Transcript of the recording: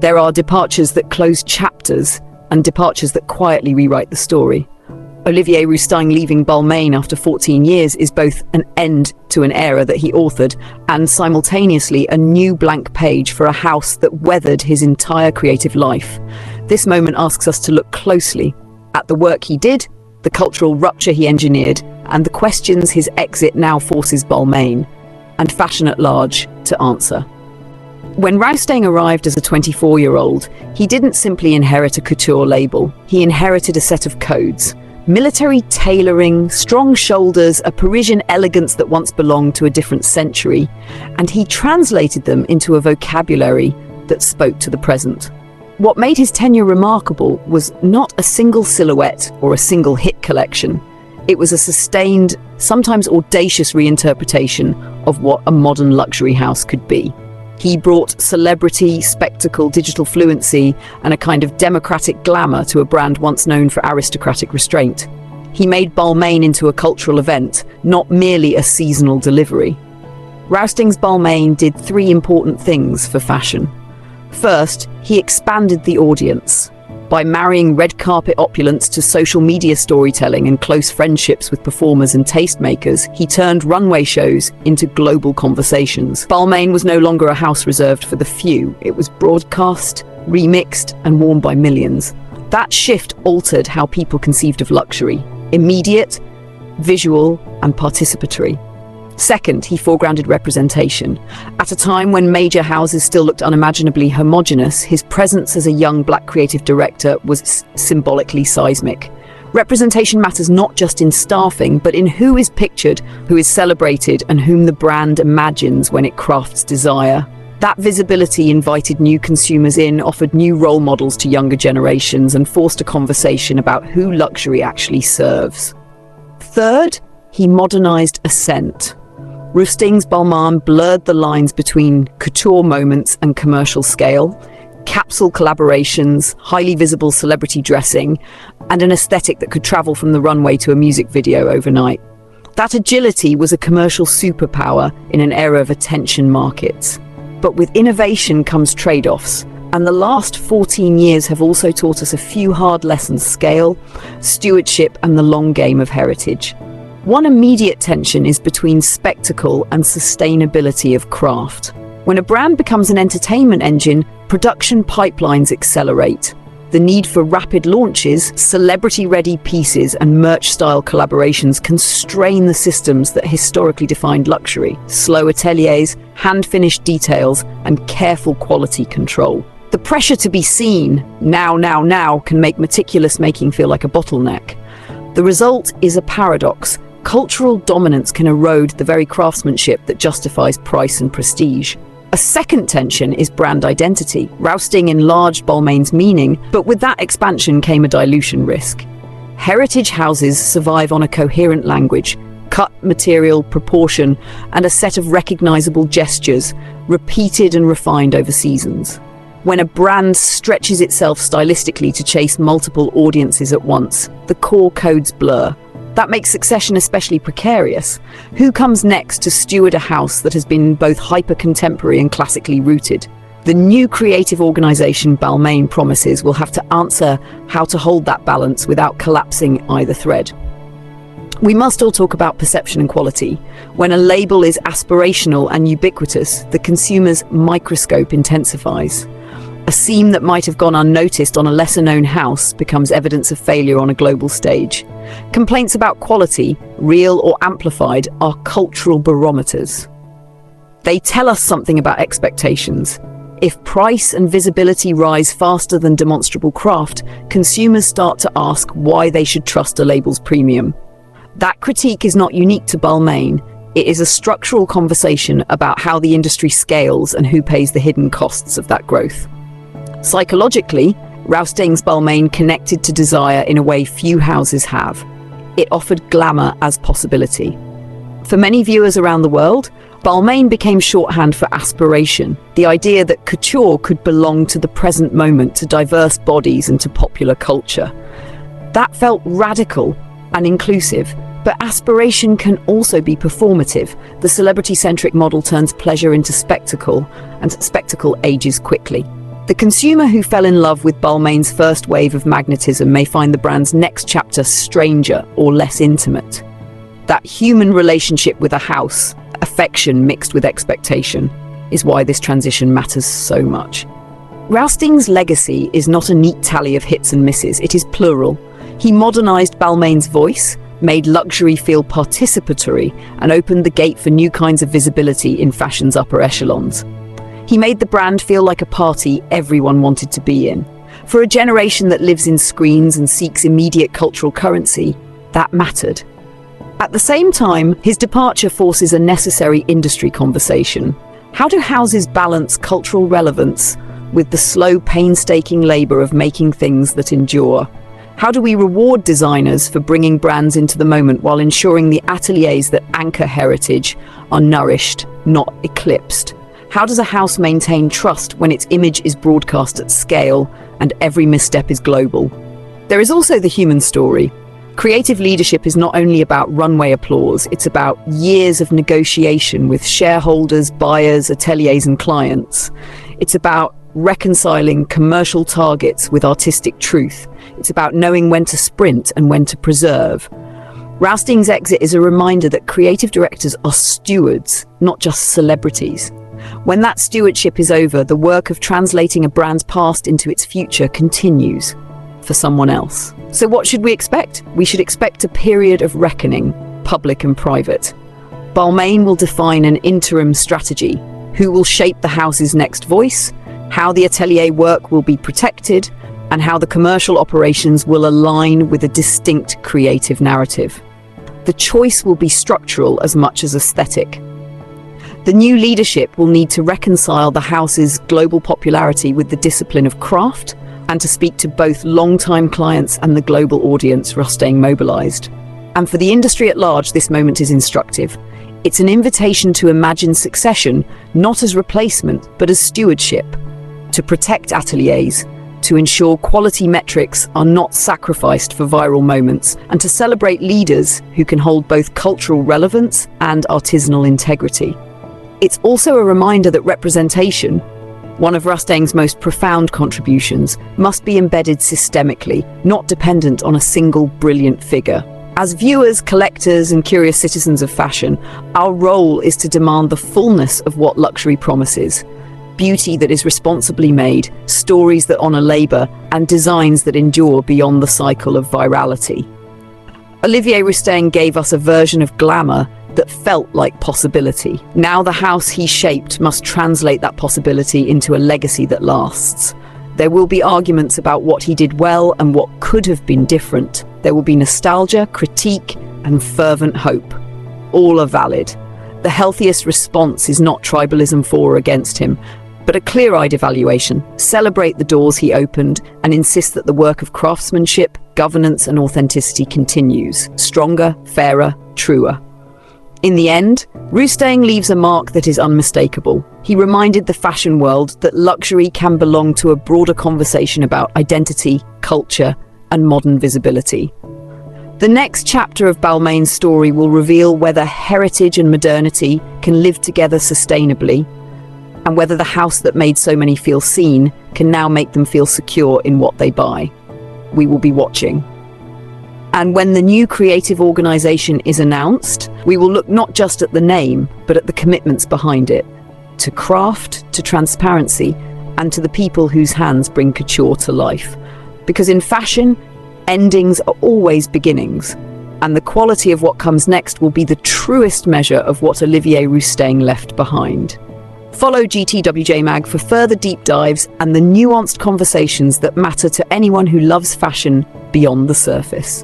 There are departures that close chapters and departures that quietly rewrite the story. Olivier Rousteing leaving Balmain after 14 years is both an end to an era that he authored and simultaneously a new blank page for a house that weathered his entire creative life. This moment asks us to look closely at the work he did, the cultural rupture he engineered, and the questions his exit now forces Balmain, and fashion at large, to answer. When Rousteing arrived as a 24-year-old, he didn't simply inherit a couture label, he inherited a set of codes. Military tailoring, strong shoulders, a Parisian elegance that once belonged to a different century, and he translated them into a vocabulary that spoke to the present. What made his tenure remarkable was not a single silhouette or a single hit collection. It was a sustained, sometimes audacious reinterpretation of what a modern luxury house could be. He brought celebrity, spectacle, digital fluency, and a kind of democratic glamour to a brand once known for aristocratic restraint. He made Balmain into a cultural event, not merely a seasonal delivery. Rousteing's Balmain did three important things for fashion. First, he expanded the audience. By marrying red carpet opulence to social media storytelling and close friendships with performers and tastemakers, he turned runway shows into global conversations. Balmain was no longer a house reserved for the few. It was broadcast, remixed, and worn by millions. That shift altered how people conceived of luxury: immediate, visual, and participatory. Second, he foregrounded representation. At a time when major houses still looked unimaginably homogeneous, his presence as a young black creative director was symbolically seismic. Representation matters not just in staffing, but in who is pictured, who is celebrated, and whom the brand imagines when it crafts desire. That visibility invited new consumers in, offered new role models to younger generations, and forced a conversation about who luxury actually serves. Third, he modernized ascent. Rousteing's Balmain blurred the lines between couture moments and commercial scale, capsule collaborations, highly visible celebrity dressing, and an aesthetic that could travel from the runway to a music video overnight. That agility was a commercial superpower in an era of attention markets. But with innovation comes trade-offs, and the last 14 years have also taught us a few hard lessons: scale, stewardship, and the long game of heritage. One immediate tension is between spectacle and sustainability of craft. When a brand becomes an entertainment engine, production pipelines accelerate. The need for rapid launches, celebrity-ready pieces, and merch-style collaborations constrain the systems that historically defined luxury: slow ateliers, hand-finished details, and careful quality control. The pressure to be seen, now, can make meticulous making feel like a bottleneck. The result is a paradox. Cultural dominance can erode the very craftsmanship that justifies price and prestige. A second tension is brand identity. Rousteing enlarged Balmain's meaning, but with that expansion came a dilution risk. Heritage houses survive on a coherent language, cut, material, proportion, and a set of recognizable gestures, repeated and refined over seasons. When a brand stretches itself stylistically to chase multiple audiences at once, the core codes blur. That makes succession especially precarious. Who comes next to steward a house that has been both hyper-contemporary and classically rooted? The new creative organization Balmain promises will have to answer how to hold that balance without collapsing either thread. We must all talk about perception and quality. When a label is aspirational and ubiquitous, the consumer's microscope intensifies. A seam that might have gone unnoticed on a lesser-known house becomes evidence of failure on a global stage. Complaints about quality, real or amplified, are cultural barometers. They tell us something about expectations. If price and visibility rise faster than demonstrable craft, consumers start to ask why they should trust a label's premium. That critique is not unique to Balmain. It is a structural conversation about how the industry scales and who pays the hidden costs of that growth. Psychologically, Rousteing's Balmain connected to desire in a way few houses have. It offered glamour as possibility. For many viewers around the world, Balmain became shorthand for aspiration, the idea that couture could belong to the present moment, to diverse bodies and to popular culture. That felt radical and inclusive, but aspiration can also be performative. The celebrity-centric model turns pleasure into spectacle, and spectacle ages quickly. The consumer who fell in love with Balmain's first wave of magnetism may find the brand's next chapter stranger or less intimate. That human relationship with a house, affection mixed with expectation, is why this transition matters so much. Rousteing's legacy is not a neat tally of hits and misses, it is plural. He modernized Balmain's voice, made luxury feel participatory, and opened the gate for new kinds of visibility in fashion's upper echelons. He made the brand feel like a party everyone wanted to be in. For a generation that lives in screens and seeks immediate cultural currency, that mattered. At the same time, his departure forces a necessary industry conversation. How do houses balance cultural relevance with the slow, painstaking labor of making things that endure? How do we reward designers for bringing brands into the moment while ensuring the ateliers that anchor heritage are nourished, not eclipsed? How does a house maintain trust when its image is broadcast at scale and every misstep is global? There is also the human story. Creative leadership is not only about runway applause, it's about years of negotiation with shareholders, buyers, ateliers, and clients. It's about reconciling commercial targets with artistic truth. It's about knowing when to sprint and when to preserve. Rousteing's exit is a reminder that creative directors are stewards, not just celebrities. When that stewardship is over, the work of translating a brand's past into its future continues for someone else. So what should we expect? We should expect a period of reckoning, public and private. Balmain will define an interim strategy. Who will shape the house's next voice? How the atelier work will be protected? And how the commercial operations will align with a distinct creative narrative. The choice will be structural as much as aesthetic. The new leadership will need to reconcile the house's global popularity with the discipline of craft and to speak to both long-time clients and the global audience Rousteing mobilized. And for the industry at large, this moment is instructive. It's an invitation to imagine succession, not as replacement, but as stewardship, to protect ateliers, to ensure quality metrics are not sacrificed for viral moments, and to celebrate leaders who can hold both cultural relevance and artisanal integrity. It's also a reminder that representation, one of Rousteing's most profound contributions, must be embedded systemically, not dependent on a single brilliant figure. As viewers, collectors, and curious citizens of fashion, our role is to demand the fullness of what luxury promises. Beauty that is responsibly made, stories that honor labor, and designs that endure beyond the cycle of virality. Olivier Rousteing gave us a version of glamour that felt like possibility. Now the house he shaped must translate that possibility into a legacy that lasts. There will be arguments about what he did well and what could have been different. There will be nostalgia, critique, and fervent hope. All are valid. The healthiest response is not tribalism for or against him, but a clear-eyed evaluation. Celebrate the doors he opened and insist that the work of craftsmanship, governance, and authenticity continues. Stronger, fairer, truer. In the end, Rousteing leaves a mark that is unmistakable. He reminded the fashion world that luxury can belong to a broader conversation about identity, culture, and modern visibility. The next chapter of Balmain's story will reveal whether heritage and modernity can live together sustainably, and whether the house that made so many feel seen can now make them feel secure in what they buy. We will be watching. And when the new creative organization is announced, we will look not just at the name, but at the commitments behind it, to craft, to transparency, and to the people whose hands bring couture to life. Because in fashion, endings are always beginnings, and the quality of what comes next will be the truest measure of what Olivier Rousteing left behind. Follow GTWJ Mag for further deep dives and the nuanced conversations that matter to anyone who loves fashion beyond the surface.